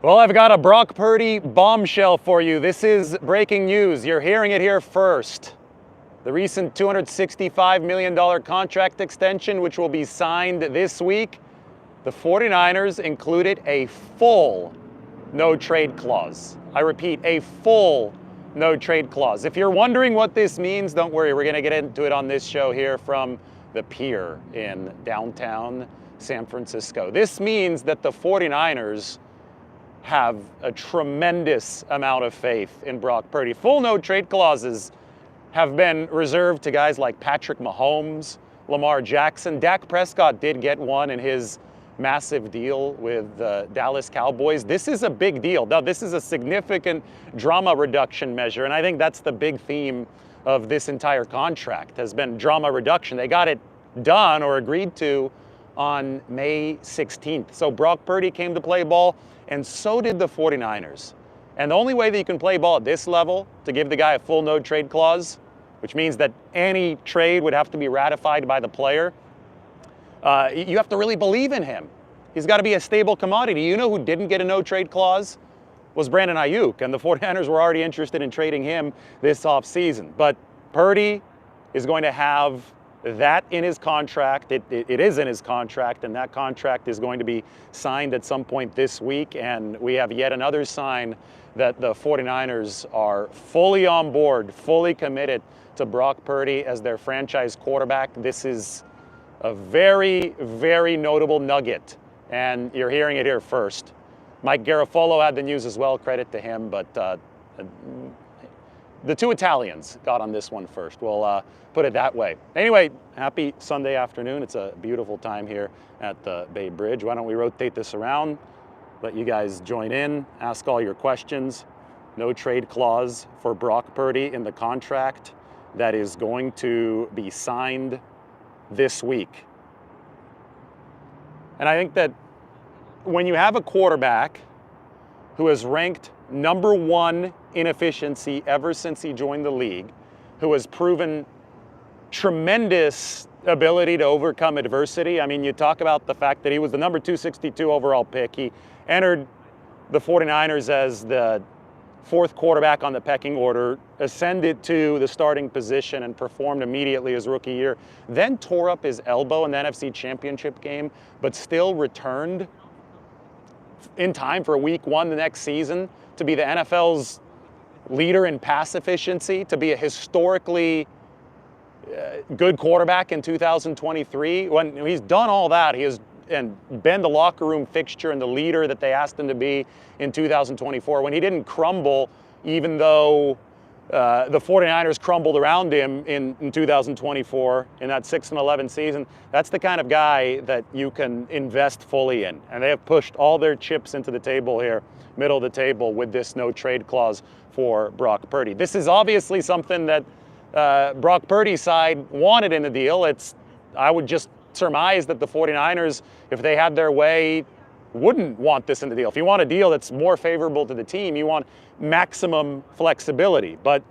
Well, I've got a Brock Purdy bombshell for you. This is breaking news. You're hearing it here first. The recent $265 million contract extension, which will be signed this week, the 49ers included a full no-trade clause. I repeat, a full no-trade clause. If you're wondering what this means, don't worry. We're going to get into it on this show here from the Pier in downtown San Francisco. This means that the 49ers have a tremendous amount of faith in Brock Purdy. Full no-trade clauses have been reserved to guys like Patrick Mahomes, Lamar Jackson. Dak Prescott did get one in his massive deal with the Dallas Cowboys. This is a big deal. Now, this is a significant drama reduction measure, and I think that's the big theme of this entire contract has been drama reduction. They got it done or agreed to on May 16th. So Brock Purdy came to play ball, and so did the 49ers. And the only way that you can play ball at this level, to give the guy a full no-trade clause, which means that any trade would have to be ratified by the player, you have to really believe in him. He's got to be a stable commodity. You know who didn't get a no-trade clause? Was Brandon Ayuk, and the 49ers were already interested in trading him this offseason. But Purdy is going to have that in his contract. It is in his contract, and that contract is going to be signed at some point this week. And we have yet another sign that the 49ers are fully on board, fully committed to Brock Purdy as their franchise quarterback. This is a very, very notable nugget, and you're hearing it here first. Mike Garafolo had the news as well, credit to him, but the two Italians got on this one first. We'll put it that way. Anyway, happy Sunday afternoon. It's a beautiful time here at the Bay Bridge. Why don't we rotate this around, let you guys join in, ask all your questions. No trade clause for Brock Purdy in the contract that is going to be signed this week. And I think that when you have a quarterback who has ranked number one in efficiency ever since he joined the league, who has proven tremendous ability to overcome adversity. I mean, you talk about the fact that he was the number 262 overall pick. He entered the 49ers as the fourth quarterback on the pecking order, ascended to the starting position and performed immediately his rookie year, then tore up his elbow in the NFC Championship game, but still returned in time for week one the next season to be the NFL's leader in pass efficiency, to be a historically good quarterback in 2023. When he's done all that, he has been the locker room fixture and the leader that they asked him to be in 2024. When he didn't crumble, even though the 49ers crumbled around him in 2024 in that 6-11 season, that's the kind of guy that you can invest fully in. And they have pushed all their chips into the table here, middle of the table, with this no trade clause for Brock Purdy. This is obviously something that Brock Purdy's side wanted in the deal. I would just surmise that the 49ers, if they had their way, wouldn't want this in the deal. If you want a deal that's more favorable to the team, you want maximum flexibility. But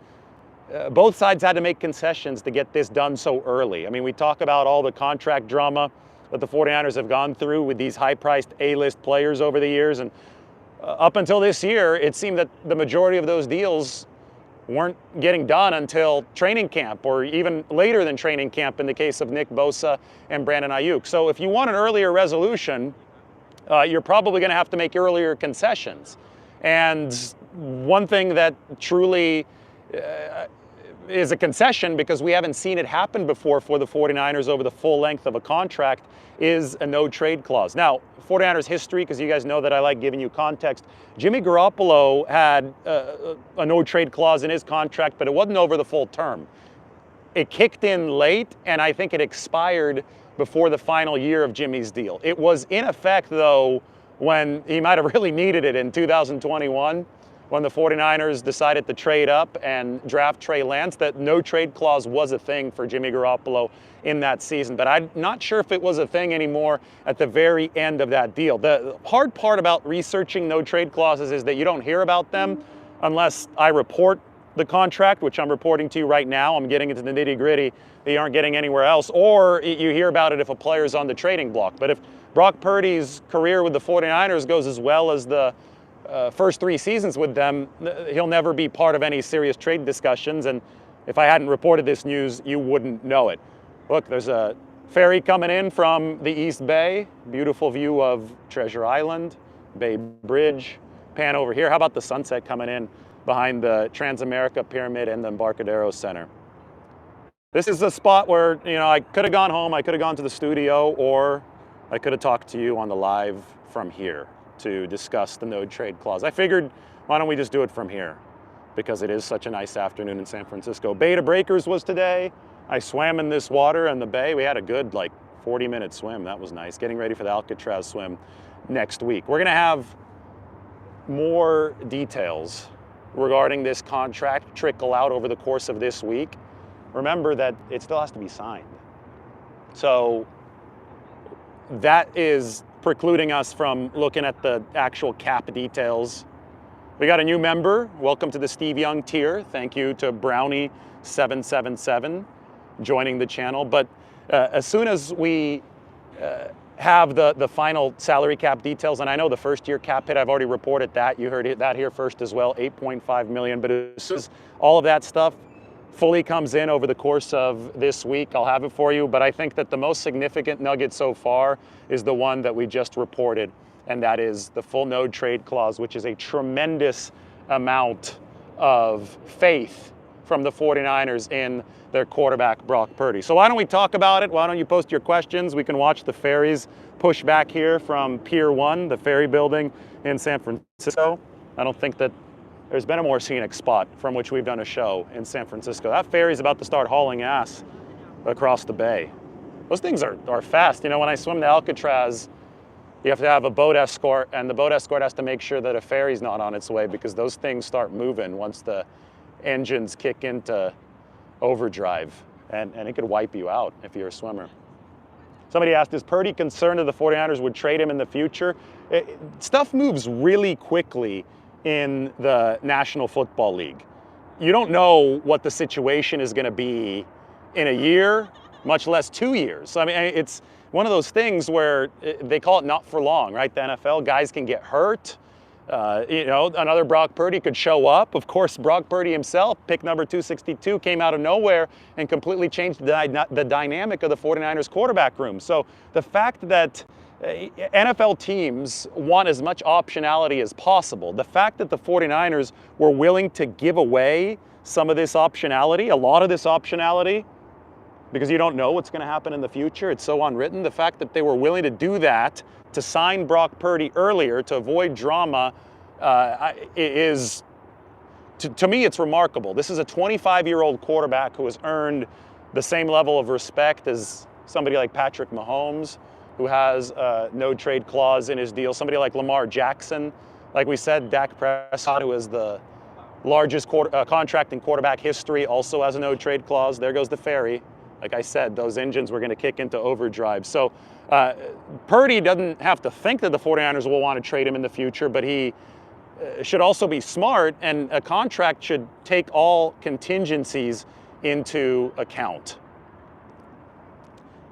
both sides had to make concessions to get this done so early. I mean, we talk about all the contract drama that the 49ers have gone through with these high-priced A-list players over the years. And up until this year, it seemed that the majority of those deals weren't getting done until training camp, or even later than training camp in the case of Nick Bosa and Brandon Ayuk. So if you want an earlier resolution, you're probably going to have to make earlier concessions. And one thing that truly is a concession, because we haven't seen it happen before for the 49ers over the full length of a contract, is a no-trade clause. Now, 49ers history, because you guys know that I like giving you context, Jimmy Garoppolo had a no-trade clause in his contract, but it wasn't over the full term. It kicked in late, and I think it expired before the final year of Jimmy's deal. It was in effect, though, when he might have really needed it in 2021, when the 49ers decided to trade up and draft Trey Lance. That no-trade clause was a thing for Jimmy Garoppolo in that season. But I'm not sure if it was a thing anymore at the very end of that deal. The hard part about researching no-trade clauses is that you don't hear about them unless I report the contract, which I'm reporting to you right now. I'm getting into the nitty-gritty that you aren't getting anywhere else. Or you hear about it if a player's on the trading block. But if Brock Purdy's career with the 49ers goes as well as the first 3 seasons with them, he'll never be part of any serious trade discussions. And if I hadn't reported this news, you wouldn't know it. Look, there's a ferry coming in from the East Bay. Beautiful view of Treasure Island, Bay Bridge. Pan over here. How about the sunset coming in behind the Transamerica Pyramid and the Embarcadero Center? This is a spot where, I could have gone home, I could have gone to the studio, or I could have talked to you on the live from here to discuss the no trade clause. I figured, why don't we just do it from here? Because it is such a nice afternoon in San Francisco. Beta Breakers was today. I swam in this water in the bay. We had a good 40-minute swim. That was nice. Getting ready for the Alcatraz swim next week. We're gonna have more details regarding this contract trickle out over the course of this week. Remember that it still has to be signed. So that is precluding us from looking at the actual cap details. We got a new member. Welcome to the Steve Young tier. Thank you to Brownie777 joining the channel. But as soon as we have the final salary cap details, and I know the first year cap hit, I've already reported that. You heard that here first as well, 8.5 million. But as soon as all of that stuff fully comes in over the course of this week, I'll have it for you. But I think that the most significant nugget so far is the one that we just reported, and that is the full no trade clause, which is a tremendous amount of faith from the 49ers in their quarterback, Brock Purdy. So why don't we talk about it? Why don't you post your questions? We can watch the ferries push back here from Pier 1, the ferry building in San Francisco. I don't think that there's been a more scenic spot from which we've done a show in San Francisco. That ferry's about to start hauling ass across the bay. Those things are fast. When I swim the Alcatraz, you have to have a boat escort, and the boat escort has to make sure that a ferry's not on its way, because those things start moving once the engines kick into overdrive, and it could wipe you out if you're a swimmer. Somebody asked, is Purdy concerned that the 49ers would trade him in the future? Stuff moves really quickly in the National Football League. You don't know what the situation is going to be in a year, much less 2 years. I mean, it's one of those things where they call it not for long, right? The NFL, guys can get hurt. Another Brock Purdy could show up. Of course, Brock Purdy himself, pick number 262, came out of nowhere and completely changed the dynamic of the 49ers quarterback room. So the fact that NFL teams want as much optionality as possible, the fact that the 49ers were willing to give away some of this optionality, a lot of this optionality, because you don't know what's going to happen in the future, it's so unwritten, the fact that they were willing to do that to sign Brock Purdy earlier to avoid drama is, to me, it's remarkable. This is a 25-year-old quarterback who has earned the same level of respect as somebody like Patrick Mahomes, who has a no trade clause in his deal. Somebody like Lamar Jackson, like we said, Dak Prescott, who is the largest contract in quarterback history, also has a no trade clause. There goes the ferry. Like I said, those engines were going to kick into overdrive. So Purdy doesn't have to think that the 49ers will want to trade him in the future, but he should also be smart, and a contract should take all contingencies into account.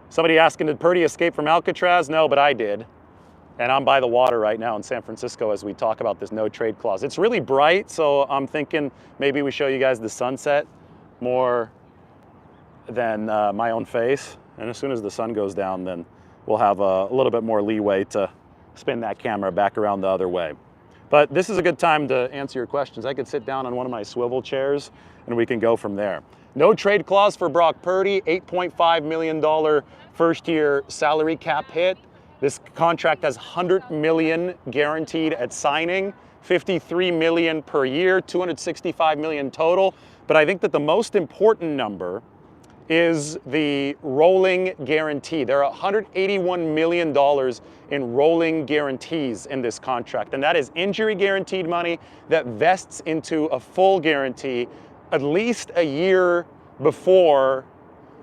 Somebody asking, did Purdy escape from Alcatraz? No, but I did. And I'm by the water right now in San Francisco as we talk about this no trade clause. It's really bright, so I'm thinking maybe we show you guys the sunset more than my own face. And as soon as the sun goes down, then we'll have a little bit more leeway to spin that camera back around the other way. But this is a good time to answer your questions. I could sit down on one of my swivel chairs and we can go from there. No trade clause for Brock Purdy, $8.5 million first year salary cap hit. This contract has $100 million guaranteed at signing, $53 million per year, $265 million total. But I think that the most important number is the rolling guarantee. There are $181 million in rolling guarantees in this contract, and that is injury guaranteed money that vests into a full guarantee at least a year before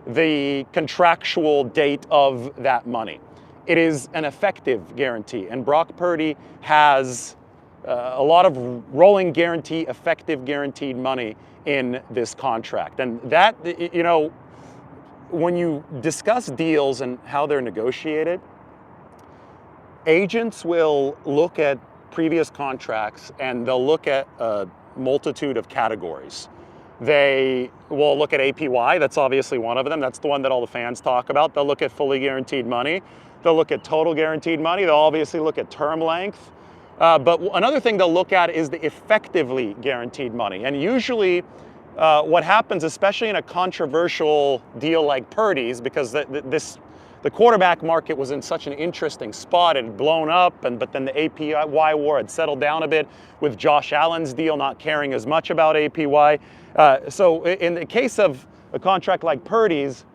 the contractual date of that money. It is an effective guarantee, and Brock Purdy has a lot of rolling guarantee, effective guaranteed money in this contract. And that, when you discuss deals and how they're negotiated, agents will look at previous contracts and they'll look at a multitude of categories. They will look at APY, that's obviously one of them. That's the one that all the fans talk about. They'll look at fully guaranteed money. They'll look at total guaranteed money. They'll obviously look at term length. But another thing they'll look at is the effectively guaranteed money. And usually what happens, especially in a controversial deal like Purdy's, because the quarterback market was in such an interesting spot. It had blown up, but then the APY war had settled down a bit with Josh Allen's deal not caring as much about APY. So in the case of a contract like Purdy's,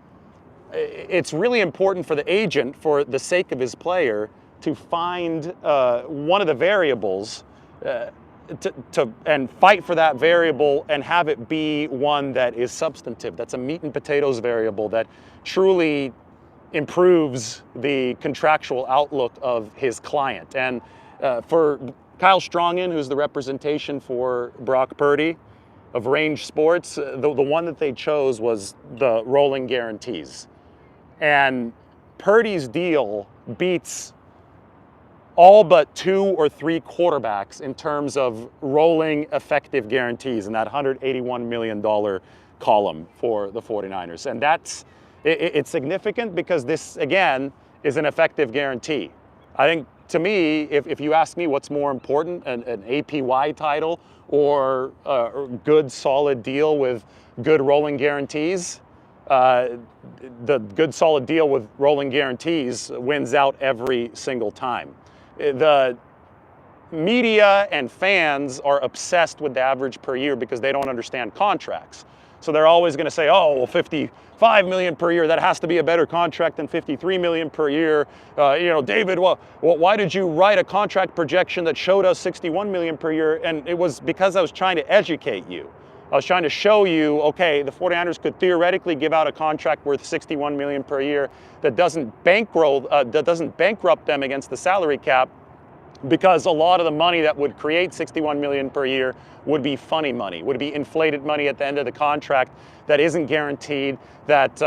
it's really important for the agent, for the sake of his player, to find one of the variables and fight for that variable and have it be one that is substantive. That's a meat and potatoes variable that truly improves the contractual outlook of his client. And for Kyle Strongen, who's the representation for Brock Purdy of Range Sports, the one that they chose was the rolling guarantees. And Purdy's deal beats all but 2 or 3 quarterbacks in terms of rolling effective guarantees in that $181 million column for the 49ers. And it's significant because this, again, is an effective guarantee. I think, to me, if you ask me what's more important, an APY title or a good, solid deal with good rolling guarantees, the good, solid deal with rolling guarantees wins out every single time. The media and fans are obsessed with the average per year because they don't understand contracts. So they're always going to say, oh, well, $55 million per year, that has to be a better contract than $53 million per year. David, why did you write a contract projection that showed us $61 million per year? And it was because I was trying to educate you. I was trying to show you, okay, the 49ers could theoretically give out a contract worth $61 million per year that doesn't bankrupt them against the salary cap, because a lot of the money that would create $61 million per year would be funny money, would be inflated money at the end of the contract that isn't guaranteed, that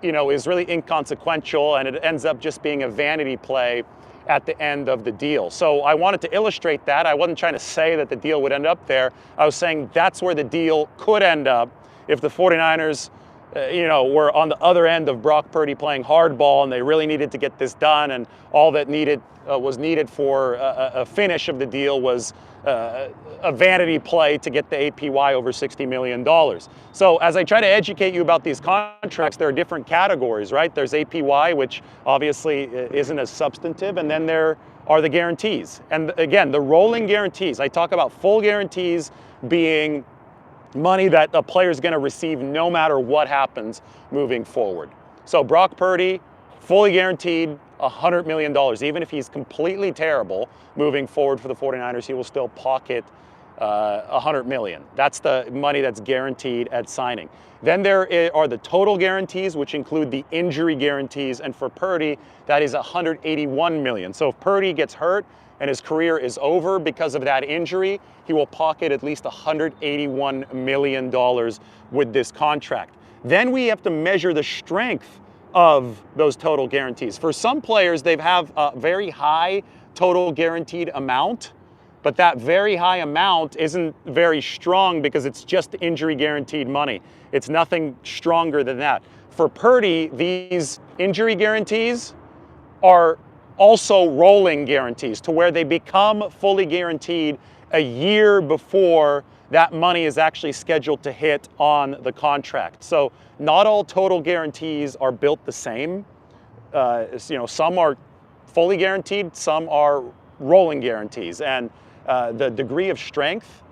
is really inconsequential, and it ends up just being a vanity play at the end of the deal. So I wanted to illustrate that. I wasn't trying to say that the deal would end up there. I was saying that's where the deal could end up if the 49ers were on the other end of Brock Purdy playing hardball and they really needed to get this done, and all that was needed for a finish of the deal was a vanity play to get the APY over $60 million. So as I try to educate you about these contracts, there are different categories, right? There's APY, which obviously isn't as substantive, and then there are the guarantees. And again, the rolling guarantees, I talk about full guarantees being money that a player is going to receive no matter what happens moving forward. So Brock Purdy, fully guaranteed $100 million. Even if he's completely terrible moving forward for the 49ers, he will still pocket $100 million. That's the money that's guaranteed at signing. Then there are the total guarantees, which include the injury guarantees. And for Purdy, that is $181 million. So if Purdy gets hurt and his career is over because of that injury, he will pocket at least $181 million with this contract. Then we have to measure the strength of those total guarantees. For some players, they have a very high total guaranteed amount, but that very high amount isn't very strong because it's just injury guaranteed money. It's nothing stronger than that. For Purdy, these injury guarantees are also rolling guarantees to where they become fully guaranteed a year before that money is actually scheduled to hit on the contract. So not all total guarantees are built the same. Some are fully guaranteed, some are rolling guarantees. And the degree of strength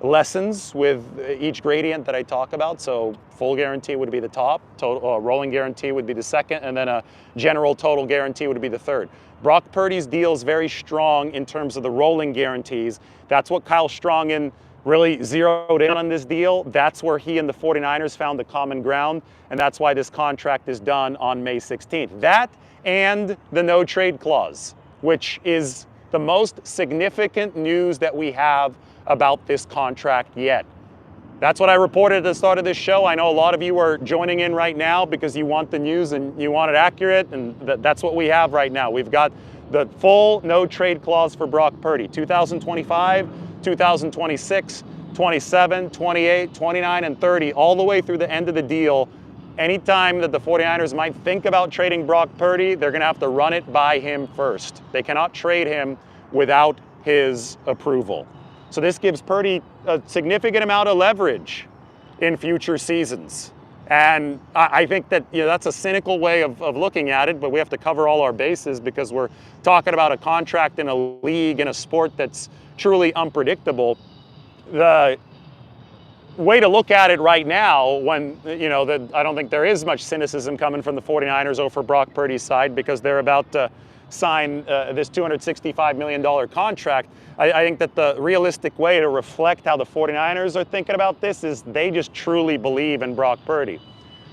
lessens with each gradient that I talk about. So full guarantee would be the top, rolling guarantee would be the second, and then a general total guarantee would be the third. Brock Purdy's deal is very strong in terms of the rolling guarantees. That's what Kyle Strongen really zeroed in on this deal. That's where he and the 49ers found the common ground, and that's why this contract is done on May 16th. That and the no trade clause, which is the most significant news that we have about this contract yet. That's what I reported at the start of this show. I know a lot of you are joining in right now because you want the news and you want it accurate, and that's what we have right now. We've got The full no trade clause for Brock Purdy, 2025, 2026, 27, 28, 29, and 30, all the way through the end of the deal. Anytime that the 49ers might think about trading Brock Purdy, they're going to have to run it by him first. They cannot trade him without his approval. So this gives Purdy a significant amount of leverage in future seasons. And I think that that's a cynical way of looking at it, but we have to cover all our bases because we're talking about a contract in a league, in a sport that's truly unpredictable. The way to look at it right now, when I don't think there is much cynicism coming from the 49ers over Brock Purdy's side because they're about to sign this $265 million contract. I think that the realistic way to reflect how the 49ers are thinking about this is they just truly believe in Brock Purdy.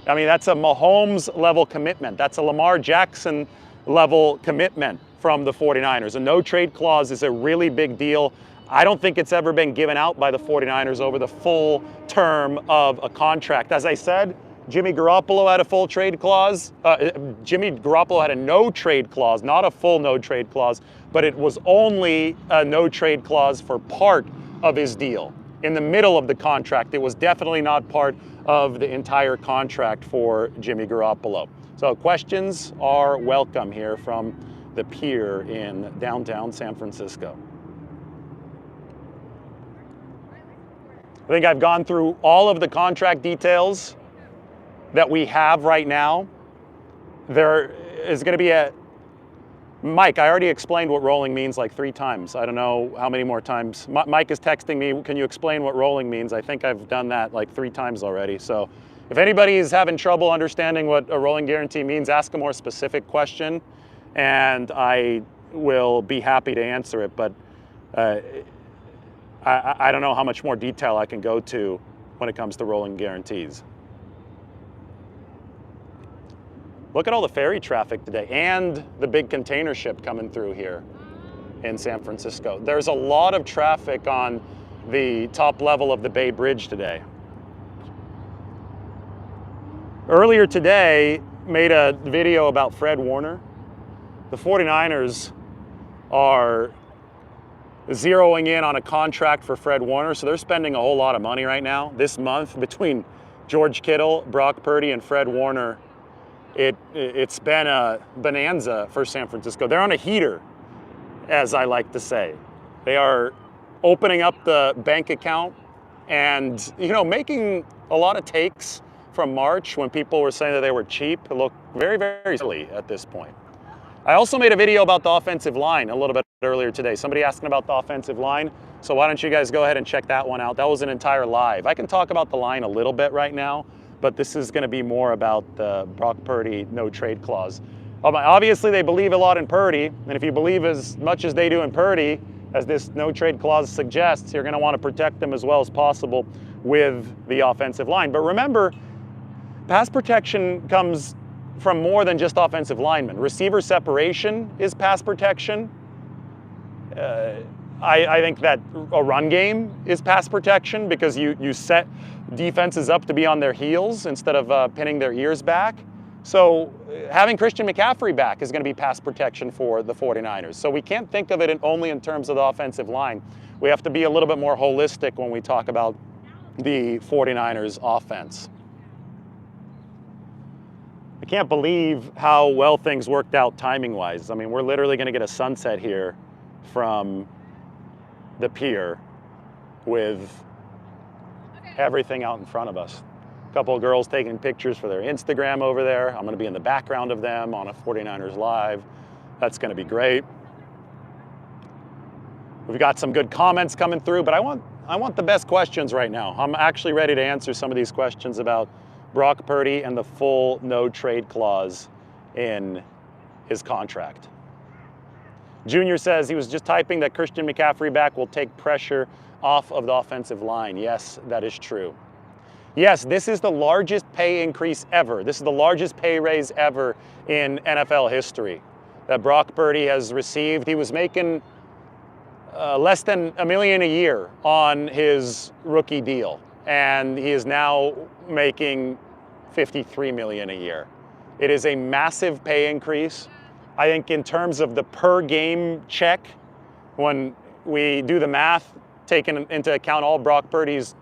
I mean, that's a Mahomes level commitment. That's a Lamar Jackson level commitment from the 49ers. A no trade clause is a really big deal. I don't think it's ever been given out by the 49ers over the full term of a contract. As I said, Jimmy Garoppolo had a full trade clause. Jimmy Garoppolo had a no trade clause, not a full no trade clause, but it was only a no trade clause for part of his deal. In the middle of the contract, it was definitely not part of the entire contract for Jimmy Garoppolo. So questions are welcome here from the pier in downtown San Francisco. I think I've gone through all of the contract details that we have right now. There is going to be Mike, I already explained what rolling means like 3 times. I don't know how many more times. Mike is texting me, can you explain what rolling means? I think I've done that like 3 times already. So if anybody is having trouble understanding what a rolling guarantee means, ask a more specific question and I will be happy to answer it. But I don't know how much more detail I can go to when it comes to rolling guarantees. Look at all the ferry traffic today and the big container ship coming through here in San Francisco. There's a lot of traffic on the top level of the Bay Bridge today. Earlier today, made a video about Fred Warner. The 49ers are zeroing in on a contract for Fred Warner, so they're spending a whole lot of money right now. This month, between George Kittle, Brock Purdy, and Fred Warner, it's been a bonanza for San Francisco. They're on a heater, as I like to say. They are opening up the bank account and, making a lot of takes from March when people were saying that they were cheap. Look very, very silly at this point. I also made a video about the offensive line a little bit earlier today. Somebody asking about the offensive line. So why don't you guys go ahead and check that one out. That was an entire live. I can talk about the line a little bit right now, but this is going to be more about the Brock Purdy no trade clause. Obviously, they believe a lot in Purdy, and if you believe as much as they do in Purdy, as this no trade clause suggests, you're going to want to protect them as well as possible with the offensive line. But remember, pass protection comes from more than just offensive linemen. Receiver separation is pass protection. I think that a run game is pass protection because you set defenses up to be on their heels instead of pinning their ears back. So having Christian McCaffrey back is going to be pass protection for the 49ers. So we can't think of it only in terms of the offensive line. We have to be a little bit more holistic when we talk about the 49ers offense. I can't believe how well things worked out timing-wise. I mean, we're literally going to get a sunset here from the pier with everything out in front of us. A couple of girls taking pictures for their Instagram over there. I'm going to be in the background of them on a 49ers Live. That's going to be great. We've got some good comments coming through, but I want the best questions right now. I'm actually ready to answer some of these questions about Brock Purdy and the full no trade clause in his contract. Junior says he was just typing that Christian McCaffrey back will take pressure off of the offensive line. Yes, that is true. Yes, this is the largest pay increase ever. This is the largest pay raise ever in NFL history that Brock Purdy has received. He was making less than $1 million a year on his rookie deal, and he is now making $53 million a year. It is a massive pay increase. I think in terms of the per game check, when we do the math, taking into account all Brock Purdy's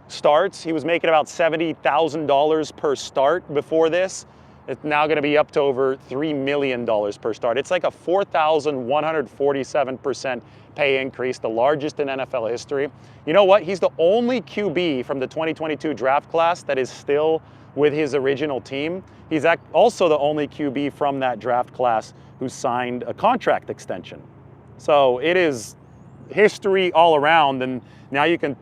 starts, he was making about $70,000 per start before this. It's now going to be up to over $3 million per start. It's like a 4,147% pay increase, the largest in NFL history. You know what? He's the only QB from the 2022 draft class that is still with his original team. He's also the only QB from that draft class who signed a contract extension. So it is history all around, and now you can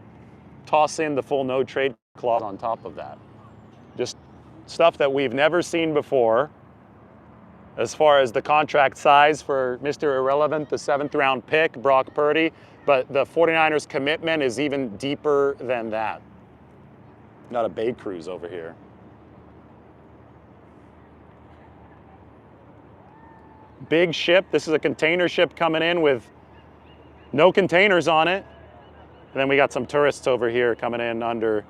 toss in the full no trade clause on top of that. Just stuff that we've never seen before as far as the contract size for Mr. Irrelevant, the 7th round pick, Brock Purdy, but the 49ers commitment is even deeper than that. Not a Bay Cruise over here. Big ship. This is a container ship coming in with no containers on it. And then we got some tourists over here coming in under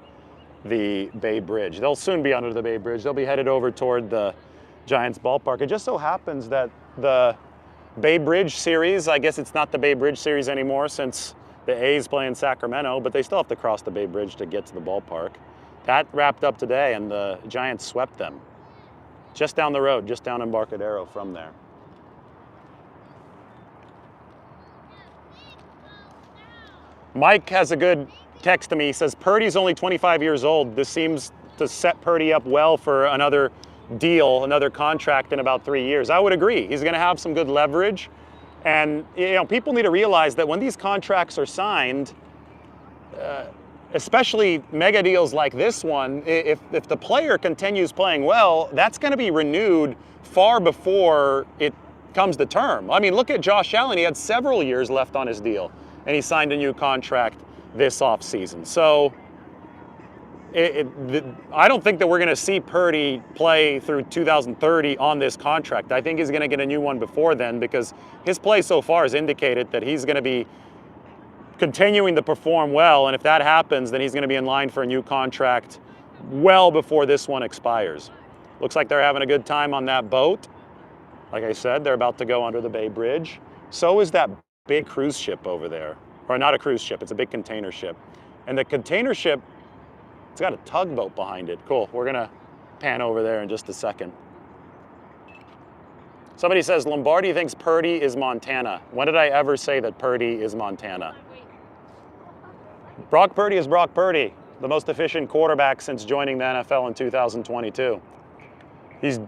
the Bay Bridge. They'll soon be under the Bay Bridge. They'll be headed over toward the Giants ballpark. It just so happens that the Bay Bridge series, I guess it's not the Bay Bridge series anymore since the A's play in Sacramento, but they still have to cross the Bay Bridge to get to the ballpark. That wrapped up today, and the Giants swept them. Just down the road, just down Embarcadero from there. Mike has a good text to me. He says, Purdy's only 25 years old. This seems to set Purdy up well for another deal, another contract in about 3 years. I would agree. He's going to have some good leverage. And people need to realize that when these contracts are signed, especially mega deals like this one, if the player continues playing well, that's going to be renewed far before it comes to term. I mean, look at Josh Allen. He had several years left on his deal, and he signed a new contract this offseason. So I don't think that we're going to see Purdy play through 2030 on this contract. I think he's going to get a new one before then, because his play so far has indicated that he's going to be continuing to perform well, and if that happens, then he's going to be in line for a new contract well before this one expires. Looks like they're having a good time on that boat. Like I said, they're about to go under the Bay Bridge. So is that big cruise ship over there. Or not a cruise ship, it's a big container ship. And the container ship, it's got a tugboat behind it. Cool, we're gonna pan over there in just a second. Somebody says, Lombardi thinks Purdy is Montana. When did I ever say that Purdy is Montana? Brock Purdy is Brock Purdy, the most efficient quarterback since joining the NFL in 2022. He's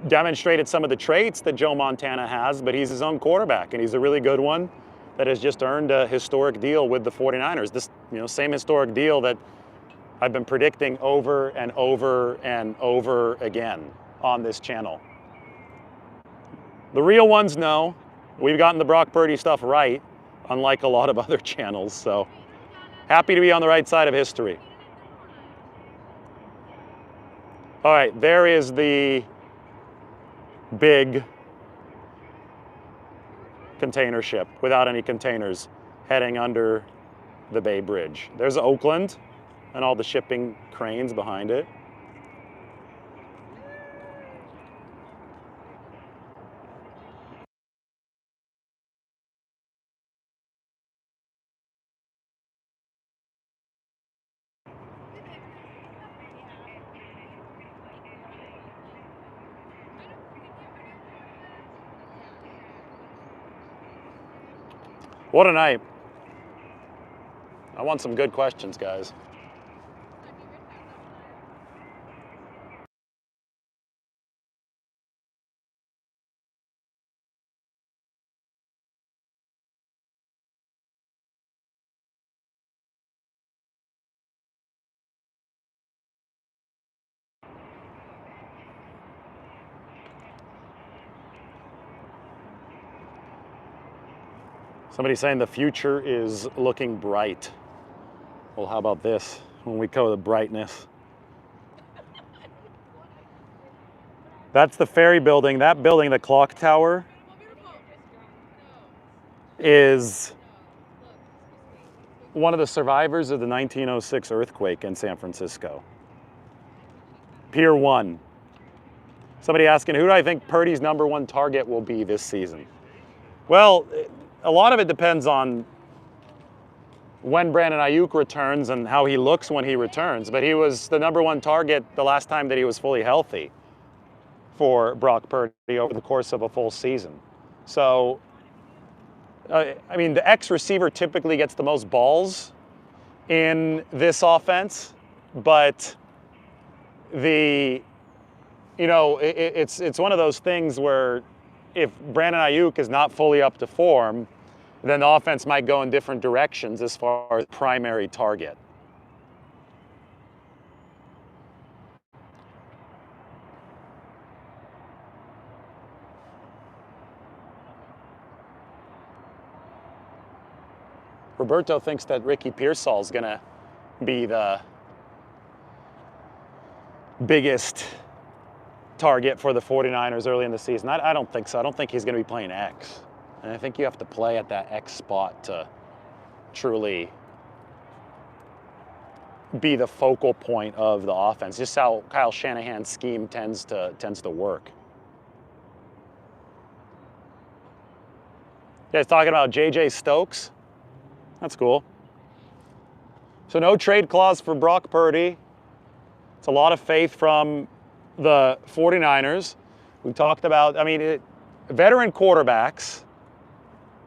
demonstrated some of the traits that Joe Montana has, but he's his own quarterback, and he's a really good one that has just earned a historic deal with the 49ers. This, same historic deal that I've been predicting over and over and over again on this channel. The real ones know we've gotten the Brock Purdy stuff right, unlike a lot of other channels, so happy to be on the right side of history. All right, there is the big container ship without any containers heading under the Bay Bridge. There's Oakland and all the shipping cranes behind it. What a night. I want some good questions, guys. Somebody's saying the future is looking bright. Well, how about this when we go to brightness? That's the ferry building. That building, the clock tower, is one of the survivors of the 1906 earthquake in San Francisco. Pier 1. Somebody asking, who do I think Purdy's #1 target will be this season? Well, a lot of it depends on when Brandon Ayuk returns and how he looks when he returns. But he was the #1 target the last time that he was fully healthy for Brock Purdy over the course of a full season. So, I mean, the X receiver typically gets the most balls in this offense, but it's one of those things where if Brandon Ayuk is not fully up to form, then the offense might go in different directions as far as primary target. Roberto thinks that Ricky Pearsall is going to be the biggest target for the 49ers early in the season. I don't think so. I don't think he's going to be playing X. And I think you have to play at that X spot to truly be the focal point of the offense. Just how Kyle Shanahan's scheme tends to work. You guys talking about J.J. Stokes? That's cool. So no trade clause for Brock Purdy. It's a lot of faith from the 49ers. We talked about, veteran quarterbacks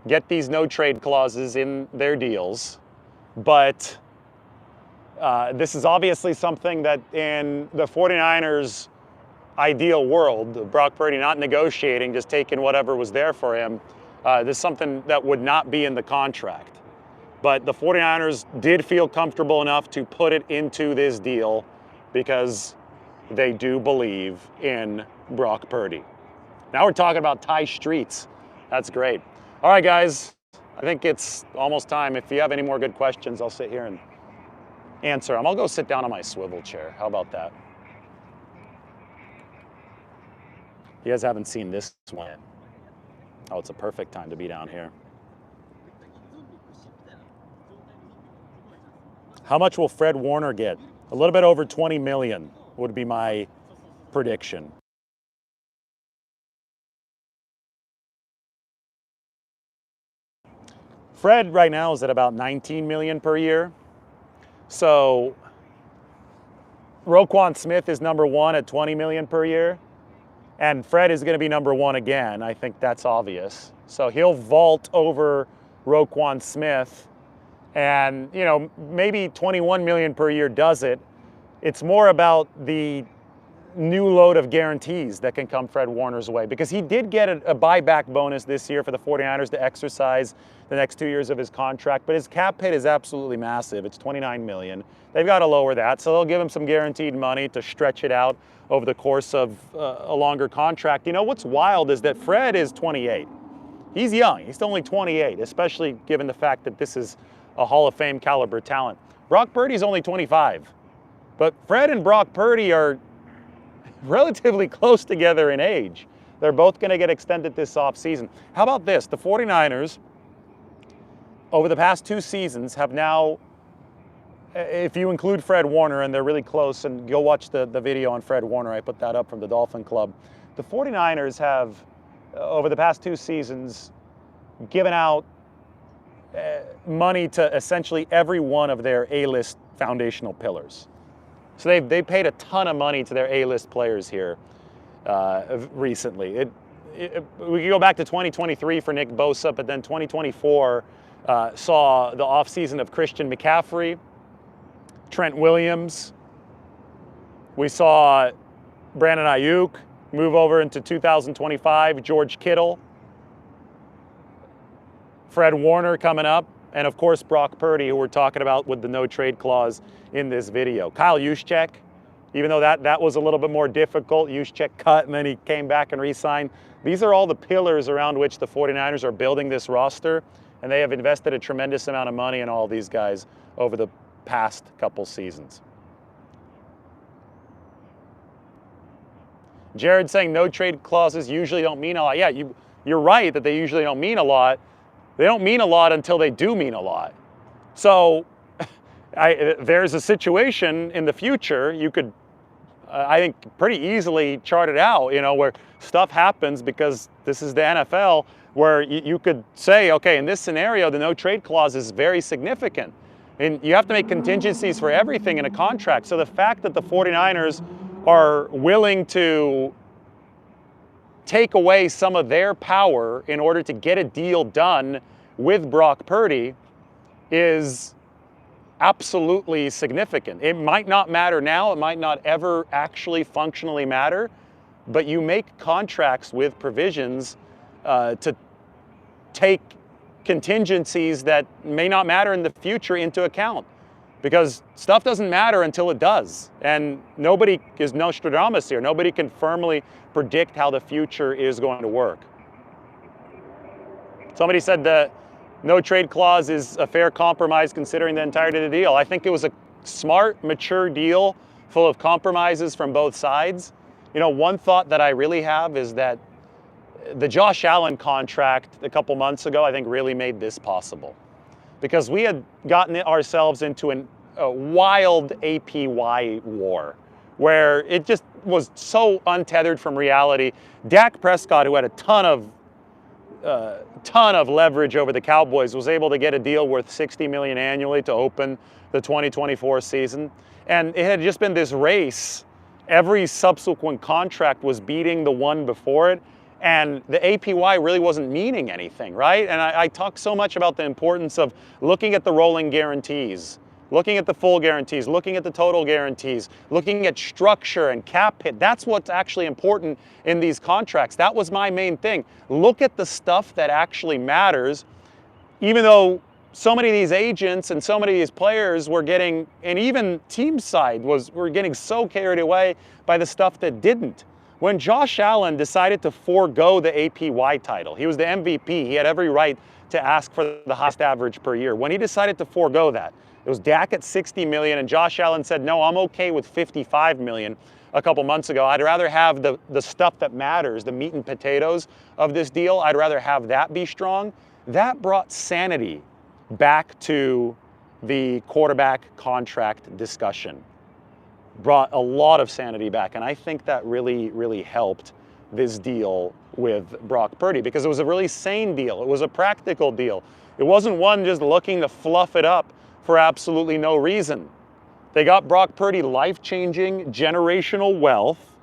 get these no trade clauses in their deals, but this is obviously something that in the 49ers' ideal world, Brock Purdy not negotiating, just taking whatever was there for him, this is something that would not be in the contract. But the 49ers did feel comfortable enough to put it into this deal because they do believe in Brock Purdy. Now we're talking about Ty Streets. That's great. All right, guys, I think it's almost time. If you have any more good questions, I'll sit here and answer them. I'll go sit down on my swivel chair. How about that? You guys haven't seen this one yet. Oh, it's a perfect time to be down here. How much will Fred Warner get? A little bit over $20 million would be my prediction. Fred right now is at about $19 million per year. So Roquan Smith is #1 at $20 million per year. And Fred is going to be #1 again. I think that's obvious. So he'll vault over Roquan Smith. And, maybe $21 million per year does it. It's more about the new load of guarantees that can come Fred Warner's way, because he did get a buyback bonus this year for the 49ers to exercise the next 2 years of his contract, but his cap hit is absolutely massive. It's $29 million. They've got to lower that, so they'll give him some guaranteed money to stretch it out over the course of a longer contract. What's wild is that Fred is 28. He's young. He's only 28, especially given the fact that this is a Hall of Fame caliber talent. Brock Purdy's only 25. But Fred and Brock Purdy are relatively close together in age. They're both going to get extended this offseason. How about this? The 49ers, over the past 2 seasons, have now, if you include Fred Warner, and they're really close, and go watch the video on Fred Warner, I put that up from the Dolphin Club. The 49ers have, over the past 2 seasons, given out money to essentially every one of their A-list foundational pillars. So they paid a ton of money to their A-list players here recently. We could go back to 2023 for Nick Bosa, but then 2024 saw the offseason of Christian McCaffrey, Trent Williams. We saw Brandon Ayuk move over into 2025, George Kittle, Fred Warner coming up, and of course Brock Purdy, who we're talking about with the no trade clause in this video. Kyle Juszczyk, even though that was a little bit more difficult, Juszczyk cut and then he came back and re-signed. These are all the pillars around which the 49ers are building this roster, and they have invested a tremendous amount of money in all these guys over the past couple seasons. Jared saying no trade clauses usually don't mean a lot. Yeah, you're right that they usually don't mean a lot. They don't mean a lot until they do mean a lot. So there's a situation in the future, you could I think, pretty easily charted out, where stuff happens because this is the NFL, where you could say, okay, in this scenario, the no trade clause is very significant. And you have to make contingencies for everything in a contract. So the fact that the 49ers are willing to take away some of their power in order to get a deal done with Brock Purdy is absolutely significant. It might not matter now, it might not ever actually functionally matter, but you make contracts with provisions to take contingencies that may not matter in the future into account, because stuff doesn't matter until it does. And nobody is Nostradamus here. Nobody can firmly predict how the future is going to work. Somebody said the no trade clause is a fair compromise considering the entirety of the deal. I think it was a smart, mature deal full of compromises from both sides. One thought that I really have is that the Josh Allen contract a couple months ago, I think, really made this possible, because we had gotten ourselves into a wild APY war where it just was so untethered from reality. Dak Prescott, who had a ton of leverage over the Cowboys, was able to get a deal worth $60 million annually to open the 2024 season. And it had just been this race. Every subsequent contract was beating the one before it. And the APY really wasn't meaning anything, right? And I talk so much about the importance of looking at the rolling guarantees, looking at the full guarantees, looking at the total guarantees, looking at structure and cap hit. That's what's actually important in these contracts. That was my main thing. Look at the stuff that actually matters, even though so many of these agents and so many of these players were getting, and even team side were getting so carried away by the stuff that didn't. When Josh Allen decided to forego the APY title, he was the MVP. He had every right to ask for the highest average per year. When he decided to forego that, it was Dak at $60 million, and Josh Allen said, no, I'm okay with $55 million a couple months ago. I'd rather have the stuff that matters, the meat and potatoes of this deal. I'd rather have that be strong. That brought sanity back to the quarterback contract discussion. Brought a lot of sanity back, and I think that really, really helped this deal with Brock Purdy, because it was a really sane deal. It was a practical deal. It wasn't one just looking to fluff it up for absolutely no reason. They got Brock Purdy life-changing, generational wealth.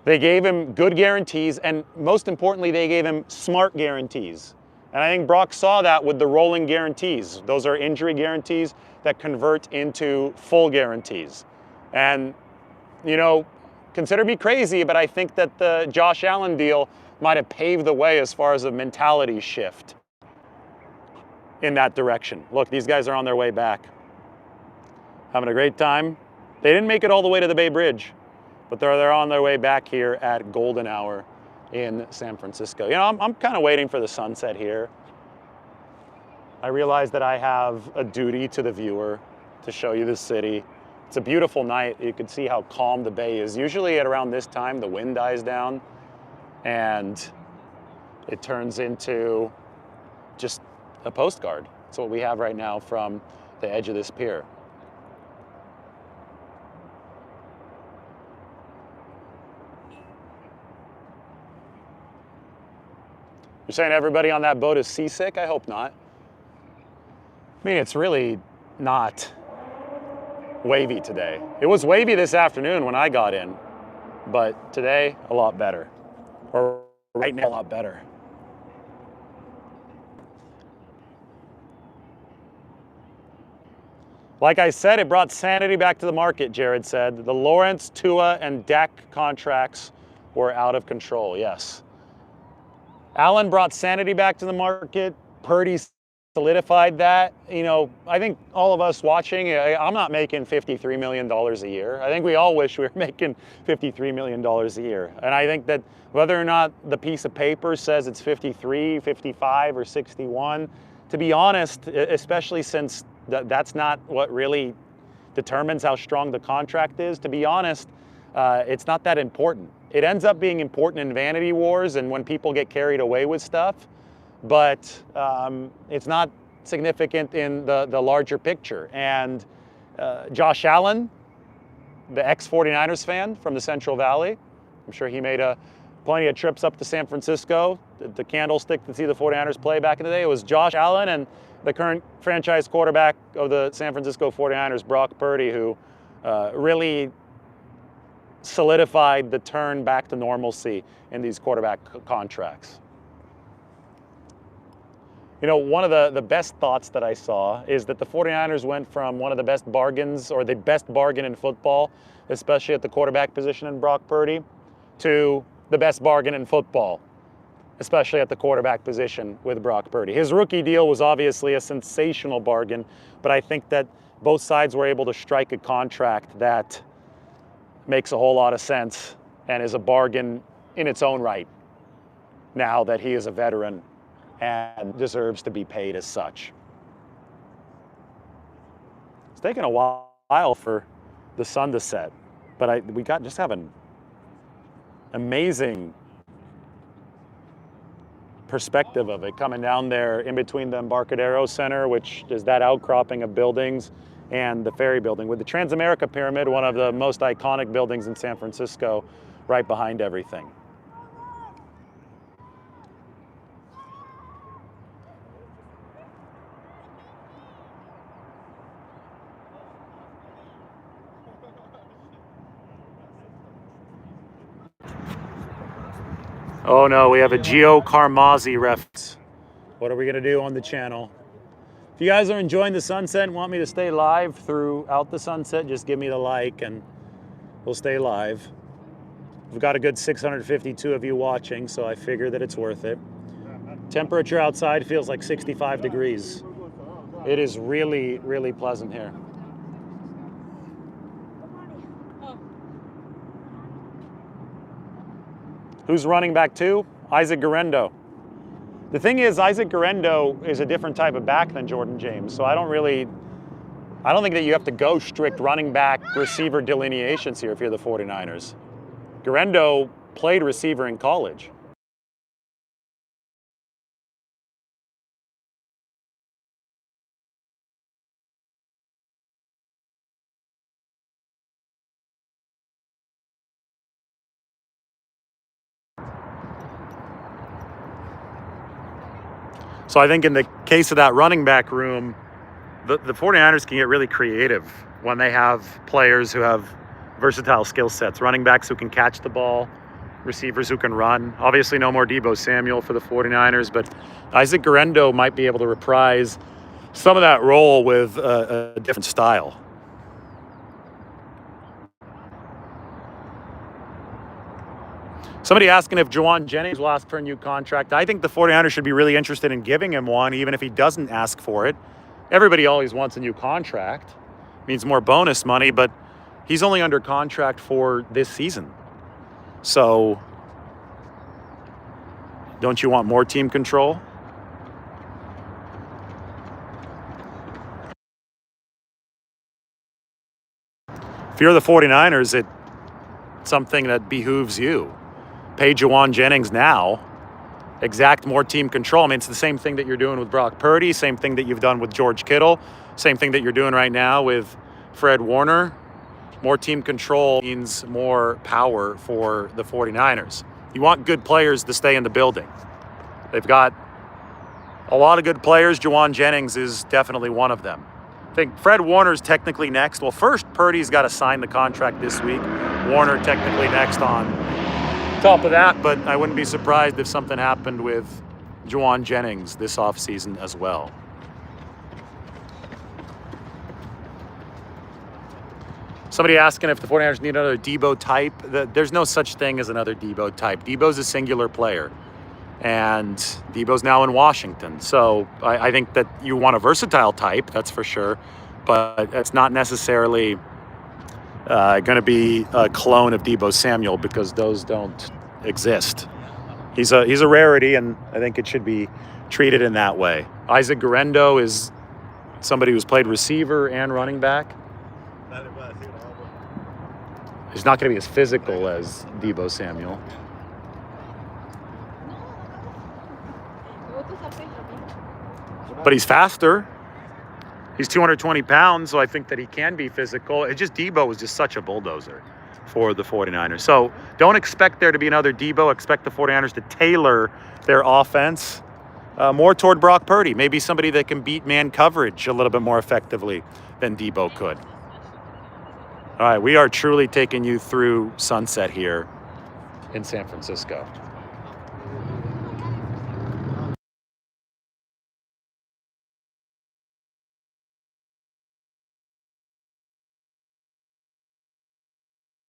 They gave him good guarantees, and most importantly, they gave him smart guarantees. And I think Brock saw that with the rolling guarantees. Those are injury guarantees that convert into full guarantees. And, consider me crazy, but I think that the Josh Allen deal might have paved the way as far as a mentality shift in that direction. Look, these guys are on their way back. Having a great time. They didn't make it all the way to the Bay Bridge, but they're on their way back here at golden hour in San Francisco. I'm kind of waiting for the sunset here. I realize that I have a duty to the viewer to show you the city. It's a beautiful night. You can see how calm the bay is. Usually at around this time, the wind dies down and it turns into just a postcard. That's what we have right now from the edge of this pier. You're saying everybody on that boat is seasick? I hope not. I mean, it's really not wavy today. It was wavy this afternoon when I got in, but today a lot better. Or right now a lot better. Like I said, it brought sanity back to the market, Jared said. The Lawrence, Tua, and Dak contracts were out of control, yes. Allen brought sanity back to the market. Purdy solidified that. I think all of us watching, I'm not making $53 million a year. I think we all wish we were making $53 million a year. And I think that whether or not the piece of paper says it's 53, 55, or 61, to be honest, especially since that's not what really determines how strong the contract is, to be honest, it's not that important. It ends up being important in vanity wars and when people get carried away with stuff, but it's not significant in the larger picture. And Josh Allen, the ex-49ers fan from the Central Valley. I'm sure he made plenty of trips up to San Francisco, the Candlestick, to see the 49ers play back in the day. It was Josh Allen and the current franchise quarterback of the San Francisco 49ers, Brock Purdy, who really solidified the turn back to normalcy in these quarterback contracts. You know, one of the best thoughts that I saw is that the 49ers went from one of the best bargains, or the best bargain in football, especially at the quarterback position in Brock Purdy, to the best bargain in football, especially at the quarterback position with Brock Purdy. His rookie deal was obviously a sensational bargain, but I think that both sides were able to strike a contract that makes a whole lot of sense and is a bargain in its own right now that he is a veteran and deserves to be paid as such. It's taken a while for the sun to set, but we just have an amazing perspective of it coming down there in between the Embarcadero Center, which is that outcropping of buildings, and the Ferry Building, with the Transamerica Pyramid, one of the most iconic buildings in San Francisco, right behind everything. Oh no, we have a Gio Carmazzi reference. What are we gonna do on the channel? If you guys are enjoying the sunset and want me to stay live throughout the sunset, just give me the like and we'll stay live. We've got a good 652 of you watching, so I figure that it's worth it. Temperature outside feels like 65 degrees. It is really, really pleasant here. Who's running back 2? Isaac Guerendo. The thing is, Isaac Guerendo is a different type of back than Jordan James, so I don't think that you have to go strict running back receiver delineations here if you're the 49ers. Guerendo played receiver in college. So I think in the case of that running back room, the 49ers can get really creative when they have players who have versatile skill sets, running backs who can catch the ball, receivers who can run. Obviously no more Debo Samuel for the 49ers, but Isaac Guerendo might be able to reprise some of that role with a different style. Somebody asking if Jauan Jennings will ask for a new contract. I think the 49ers should be really interested in giving him one, even if he doesn't ask for it. Everybody always wants a new contract. It means more bonus money, but he's only under contract for this season. So, don't you want more team control? If you're the 49ers, it's something that behooves you. Pay Jauan Jennings now, exact more team control. I mean, it's the same thing that you're doing with Brock Purdy, same thing that you've done with George Kittle, same thing that you're doing right now with Fred Warner. More team control means more power for the 49ers. You want good players to stay in the building. They've got a lot of good players. Jauan Jennings is definitely one of them. I think Fred Warner's technically next. Well, first, Purdy's got to sign the contract this week. Warner technically next on top of that, but I wouldn't be surprised if something happened with Jauan Jennings this offseason as well. Somebody asking if the 49ers need another Debo type. There's no such thing as another Debo type. Debo's a singular player, and Debo's now in Washington. So I think that you want a versatile type, that's for sure, but it's not necessarily going to be a clone of Debo Samuel, because those don't exist. He's a rarity, and I think it should be treated in that way. Isaac Guerendo is somebody who's played receiver and running back. He's not going to be as physical as Debo Samuel. But he's faster. He's 220 pounds, so I think that he can be physical. It's just Debo was just such a bulldozer for the 49ers. So don't expect there to be another Debo. Expect the 49ers to tailor their offense more toward Brock Purdy. Maybe somebody that can beat man coverage a little bit more effectively than Debo could. All right, we are truly taking you through sunset here in San Francisco.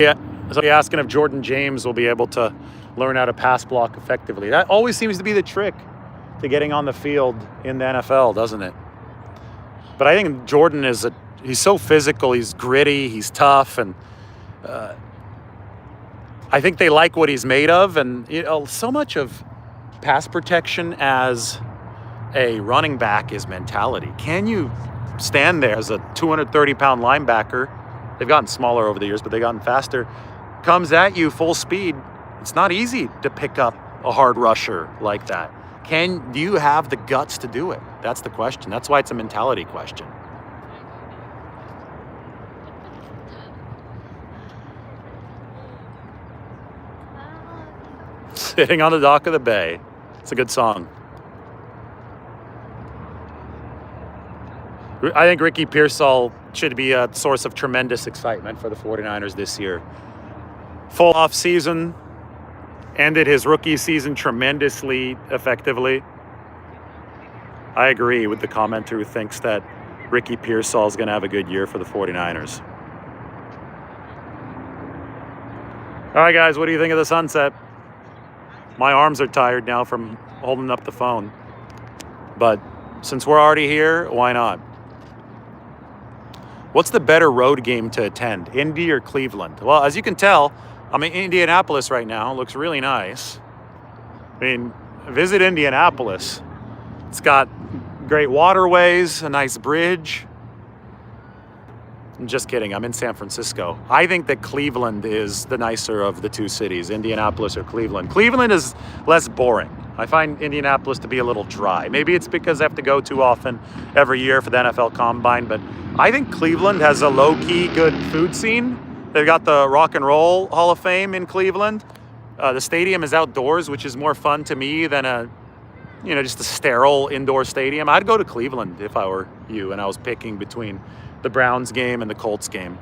Yeah, so you're asking if Jordan James will be able to learn how to pass block effectively. That always seems to be the trick to getting on the field in the NFL, doesn't it? But I think Jordan he's so physical, he's gritty, he's tough, and I think they like what he's made of. And so much of pass protection as a running back is mentality. Can you stand there as a 230-pound linebacker? They've gotten smaller over the years, but they've gotten faster. Comes at you full speed. It's not easy to pick up a hard rusher like that. Do you have the guts to do it? That's the question. That's why it's a mentality question. Sitting on the dock of the bay. It's a good song. I think Ricky Pearsall should be a source of tremendous excitement for the 49ers this year. Full offseason, ended his rookie season tremendously effectively. I agree with the commenter who thinks that Ricky Pearsall is going to have a good year for the 49ers. All right, guys, what do you think of the sunset? My arms are tired now from holding up the phone. But since we're already here, why not? What's the better road game to attend, Indy or Cleveland? Well, as you can tell, I'm in Indianapolis right now. It looks really nice. I mean, visit Indianapolis. It's got great waterways, a nice bridge. I'm just kidding. I'm in San Francisco. I think that Cleveland is the nicer of the two cities, Indianapolis or Cleveland. Cleveland is less boring. I find Indianapolis to be a little dry. Maybe it's because I have to go too often every year for the NFL Combine, but I think Cleveland has a low-key good food scene. They've got the Rock and Roll Hall of Fame in Cleveland. The stadium is outdoors, which is more fun to me than just a sterile indoor stadium. I'd go to Cleveland if I were you and I was picking between the Browns game and the Colts game.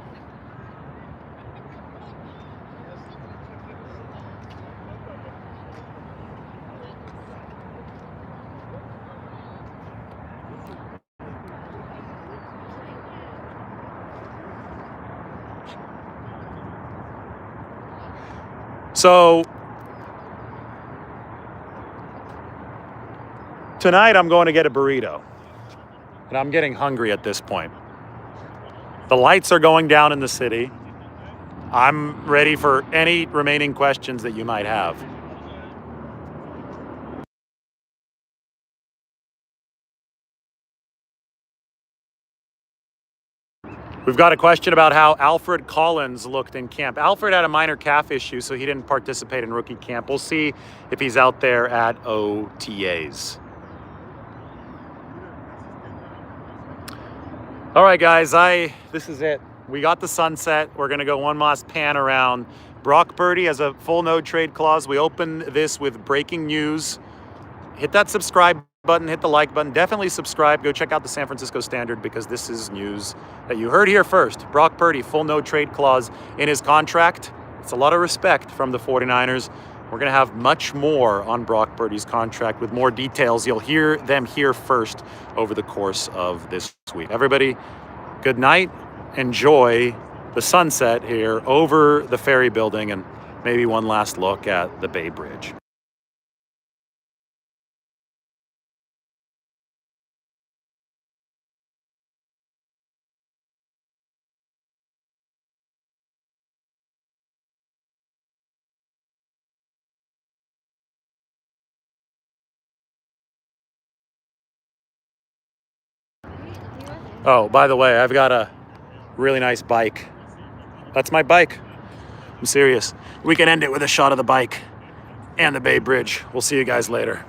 So tonight I'm going to get a burrito, and I'm getting hungry at this point. The lights are going down in the city. I'm ready for any remaining questions that you might have. We've got a question about how Alfred Collins looked in camp. Alfred had a minor calf issue, so he didn't participate in rookie camp. We'll see if he's out there at OTAs. All right, guys, this is it. We got the sunset. We're going to go one last pan around. Brock Purdy has a full no trade clause. We open this with breaking news. Hit that subscribe button, hit the like button. Definitely subscribe. Go check out the San Francisco Standard because this is news that you heard here first. Brock Purdy, full no trade clause in his contract. It's a lot of respect from the 49ers. We're going to have much more on Brock Purdy's contract with more details. You'll hear them here first over the course of this week. Everybody, good night. Enjoy the sunset here over the Ferry Building and maybe one last look at the Bay Bridge. Oh, by the way, I've got a really nice bike. That's my bike. I'm serious. We can end it with a shot of the bike and the Bay Bridge. We'll see you guys later.